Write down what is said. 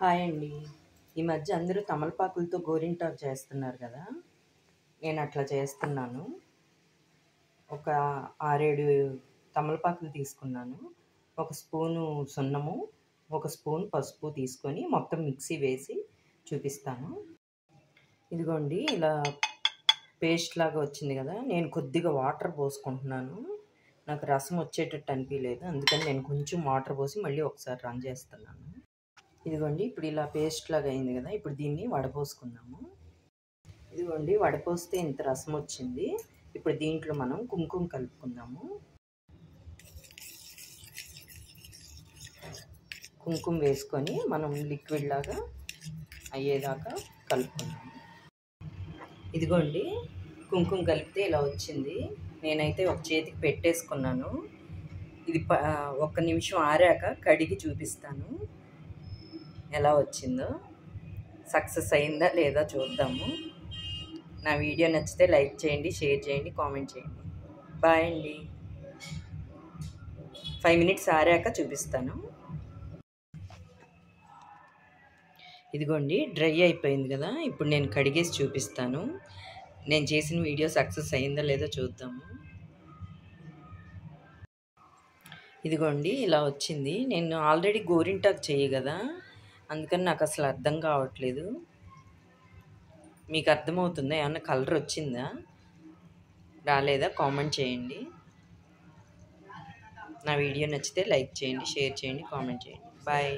Hi అండి. ఈ మధ్య అందరూ తమలపాకులతో గోరింటాకు చేస్తున్నారు కదా! నేను అట్లా చేస్తున్నాను. ఒక 6, 7 తమలపాకులు తీసుకున్నాను. ఒక స్పూను సున్నము, ఒక స్పూన్ పసుపు తీసుకొని మొత్తం మిక్సీ వేసి చూపిస్తాను. ఇదిగోండి ఇలా పేస్ట్ లాగా వచ్చింది కదా! నేను కొద్దిగా వాటర్ పోసుకుంటున్నాను. నాకు రసం వచ్చేటట్టు అనిపించలేదు. అందుకని నేను కొంచెం వాటర్ పోసి మళ్ళీ ఒకసారి రన్ చేస్తున్నాను. ఇదిగోండి ఇప్పుడు ఇలా పేస్ట్ లాగా అయింది కదా! ఇప్పుడు దీన్ని వడపోసుకుందాము. ఇదిగోండి వడపోస్తే ఇంత రసం వచ్చింది. ఇప్పుడు దీంట్లో మనం కుంకుమ కలుపుకుందాము. కుంకుమ వేసుకొని మనం లిక్విడ్ లాగా అయ్యేదాకా కలుపుకుందాము. ఇదిగోండి కుంకుమ కలిపితే ఇలా వచ్చింది. నేనైతే ఒక చేతికి పెట్టేసుకున్నాను. ఇది 1 నిమిషం ఆరాక కడిగి చూపిస్తాను ఎలా వచ్చిందో. సక్సెస్ అయిందా లేదా చూద్దాము. నా వీడియో నచ్చితే లైక్ చేయండి, షేర్ చేయండి, కామెంట్ చేయండి. బాయ్ అండి. 5 మినిట్స్ ఆరాక చూపిస్తాను. ఇదిగోండి డ్రై అయిపోయింది కదా! ఇప్పుడు నేను కడిగేసి చూపిస్తాను. నేను చేసిన వీడియో సక్సెస్ అయిందా లేదో చూద్దాము. ఇదిగోండి ఇలా వచ్చింది. నేను ఆల్రెడీ గోరింటాకు చెయ్యి కదా! అందుకని నాకు అసలు అర్థం కావట్లేదు. మీకు అర్థమవుతుందా? ఏమన్నా కలర్ వచ్చిందా రాలేదా కామెంట్ చేయండి. నా వీడియో నచ్చితే లైక్ చేయండి, షేర్ చేయండి, కామెంట్ చేయండి. బాయ్.